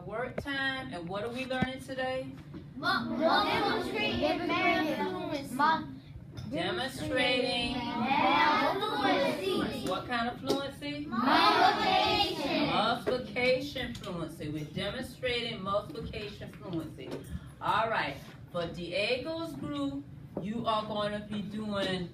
work time, and what are we learning today? Demonstrating what kind of fluency? Multiplication fluency. We're demonstrating multiplication fluency. All right. For Diego's group, you are going to be doing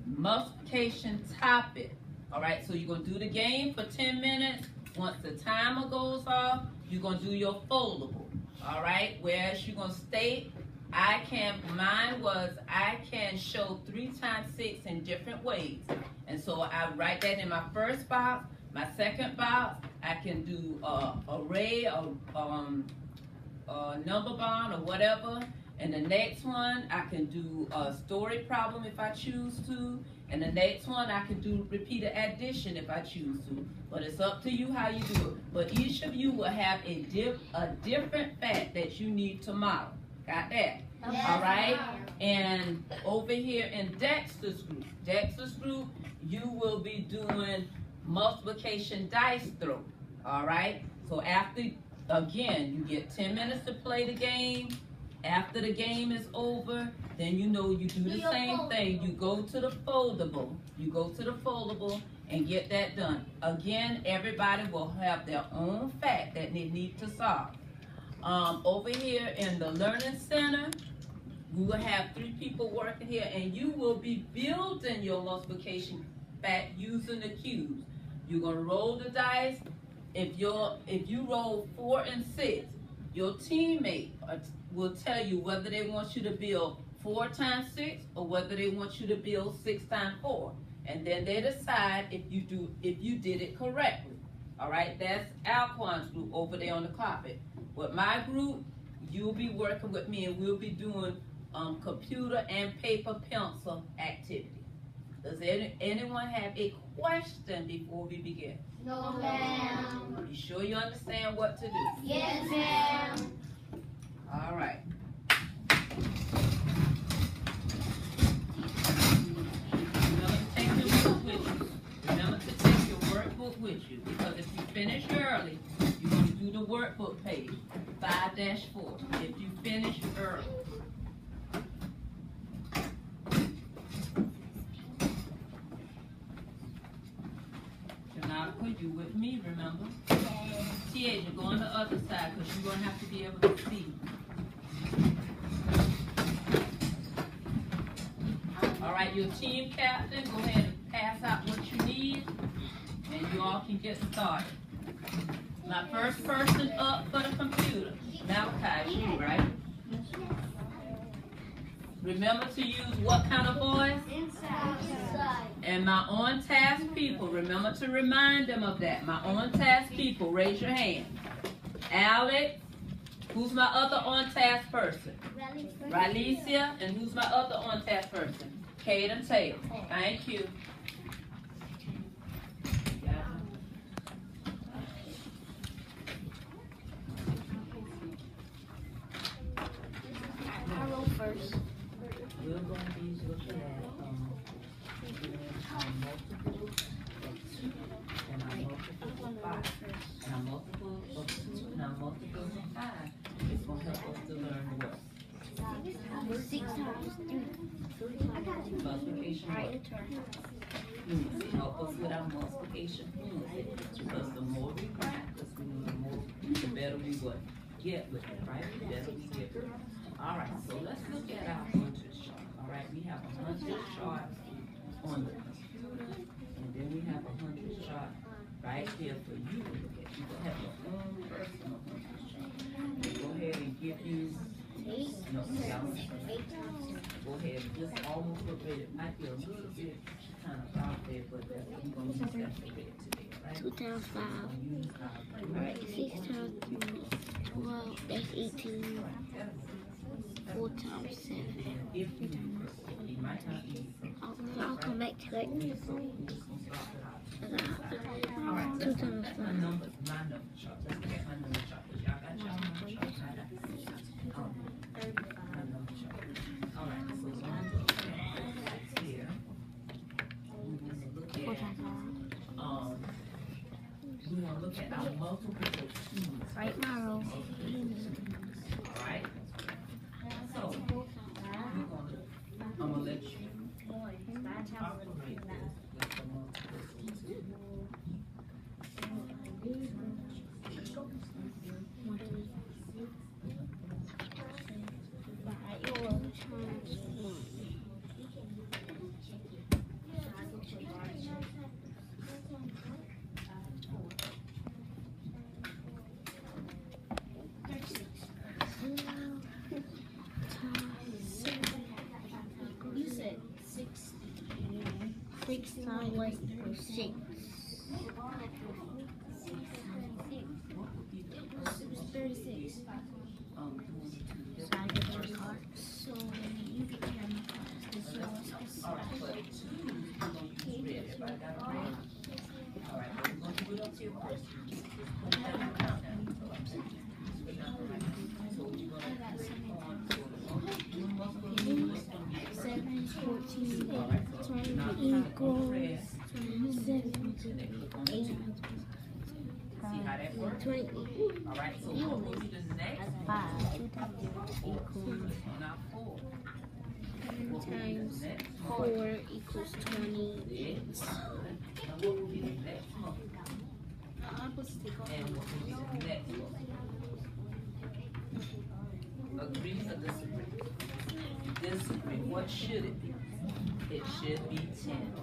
multiplication topic. All right. So you're going to do the game for 10 minutes. Once the timer goes off, you're going to do your foldable. All right. Whereas you're going to state, mine was I can show 3 times 6 in different ways. And so I write that in my first box. My second box, I can do array or number bond or whatever. And the next one, I can do a story problem if I choose to. And the next one, I can do repeated addition if I choose to. But it's up to you how you do it. But each of you will have a different fact that you need to model. Got that? Yes. All right? And over here in Dexter's group, you will be doing multiplication dice throw. All right? So after, again, you get 10 minutes to play the game. After the game is over, then you know you do the same thing. You go to the foldable. And get that done. Again, everybody will have their own fact that they need to solve. Over here in the Learning Center, we will have 3 people working here, and you will be building your multiplication fact using the cubes. You're going to roll the dice. If you roll 4 and 6, your teammate will tell you whether they want you to build 4 times 6 or whether they want you to build 6 times 4. And then they decide if you did it correctly. All right, that's Alquan's group over there on the carpet. With my group, you'll be working with me, and we'll be doing computer and paper pencil activity. Does anyone have a question before we begin? No, ma'am. You sure you understand what to do? Yes, ma'am. All right. Remember to take your workbook with you, because if you finish early, you're going to do the workbook page, 5-4, if you finish early. Janata, you with me, remember? Tia, go on the other side, because you're going to have to be able to see. All right, your team captain, go ahead and pass out what you need, and you all can get started. My first person up for the computer, Malachi, you, right? Remember to use what kind of voice? Inside. And my on-task people, remember to remind them of that. My on-task people, raise your hand. Alex, who's my other on-task person? Ralicia, and who's my other on-task person? Kaden Taylor. Thank you. I roll first. We're going to be looking at multiple of 2 and our multiple of 5. And our multiple of 2 and our multiple of 5 is going to help us to learn what? 6 times 3. Multiplication fluency. Help us with our multiplication fluency. Because the more we practice, the better we would get with it, right? The better we get with it. All right, so let's look at our 100 chart. All right, we have a 100 chart on the computer, and then we have a 100 chart right here for you to look at. You can have your own personal 100 chart. Go ahead and give you, no, go ahead and just almost look at it. Might be a little bit kind of out there, but that's what we're going to use that for today, right? 2 times 5. Alright, 6 times 3. 12, that's 18. 4 times 7. I'll come back to that. 2 times 5. We're going to look at our multiple of 2. Right, my roll. times 1 equals 6. It's 36. So I get your card. So you get your cards. This yours. All right, but 2 we're gonna use red. Everybody got a red? All right, we're gonna do it up here first. Put it down, down, down. Put it down right now. So you're gonna put on for the multiple it's gonna be the first. 7, 14, All right, so 20 now equals red. 27, And then click on the 8, 2. See how that works? 20. All right, so what will be the next one? 5 equals On our 4. 10 What will be times the next 4 equals 20. It's good. And what will be the next one? And what will be the next one? Agree or disagree? Disagree. What should it be? It should be 10.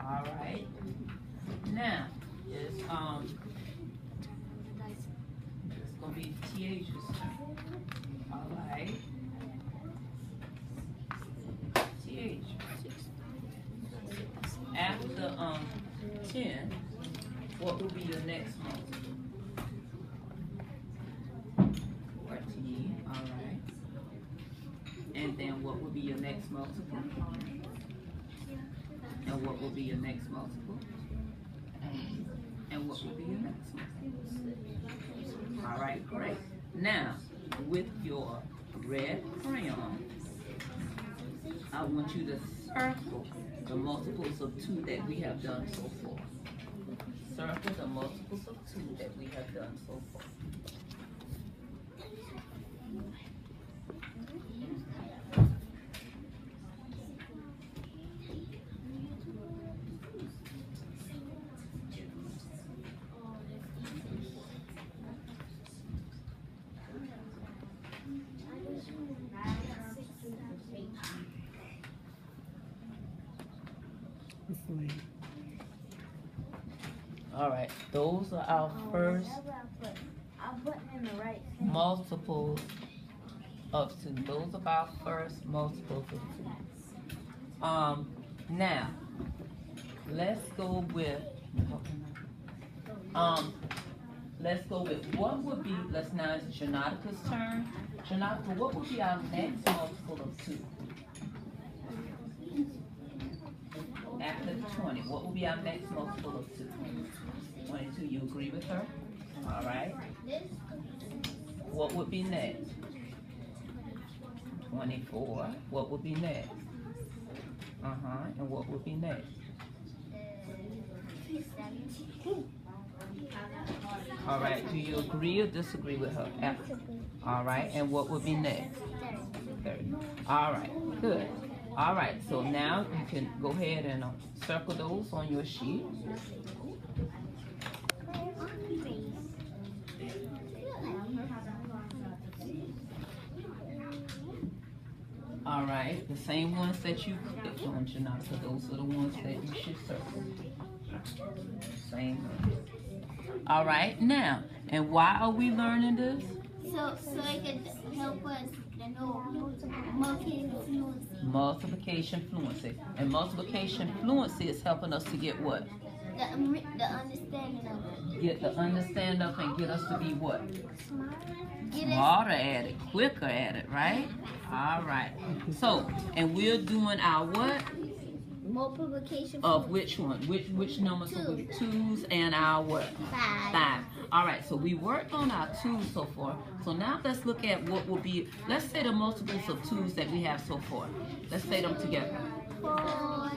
All right. Now, it's gonna be TH's turn. All right. TH. After 10, what will be your next multiple? 14, all right. And then what will be your next multiple? And what will be your next multiple? And what will be your next multiple? All right, great. Now, with your red crayon, I want you to circle the multiples of 2 that we have done so far. Circle the multiples of 2 that we have done so far. All right, those are our first I'm putting in the right. multiples of 2. Those are our first multiples of 2. Now, let's go with, what would be, now it's Janatica's turn. Janatica, what would be our next multiple of 2? After 20, what will be our next multiple of 2? 22, you agree with her? All right. What would be next? 24. What would be next? And what would be next? All right, do you agree or disagree with her? After. All right, and what would be next? 30. All right, good. All right, so now you can go ahead and circle those on your sheet. All right, the same ones that you clicked on, Janata, those are the ones that you should circle. Same ones. All right, now, and why are we learning this? So it can help us to know multiplication fluency. Multiplication fluency. And multiplication fluency is helping us to get what? The understanding of it. Get the understanding of and get us to be what? Get us Smarter at it, quicker at it, right? All right. So, and we're doing our what? multiplication Of which one? Which numbers? Two. So with 2's and our what? 5. 5. All right, so we worked on our 2's so far. So now let's look at what will be, let's say the multiples of 2's that we have so far. Let's say them together. 4,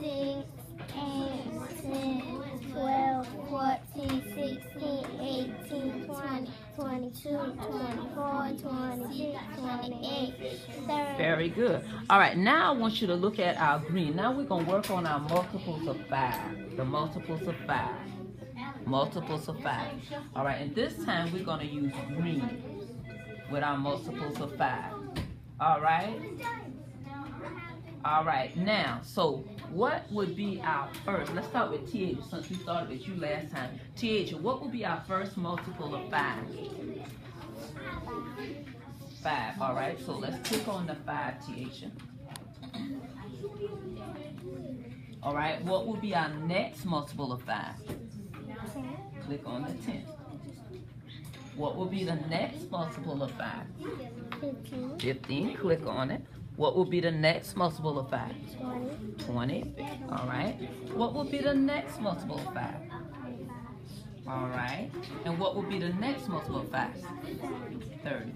6, 8, 10, 12, 14, 16, 18, 20, 22, 24, 26, 28, 30. Very good. All right, now I want you to look at our green. Now we're going to work on our multiples of 5. The multiples of 5. Multiples of 5. All right, and this time we're going to use green with our multiples of 5. All right? All right, now, so what would be our first? Let's start with TH since we started with you last time. TH, what would be our first multiple of 5? 5, all right, so let's click on the 5, TH. All right, what will be our next multiple of 5? Click on the 10. What will be the next multiple of 5? 15. 15, click on it. What will be the next multiple of 5? 20. 20, all right. What will be the next multiple of 5? All right. And what will be the next multiple of 5? 30.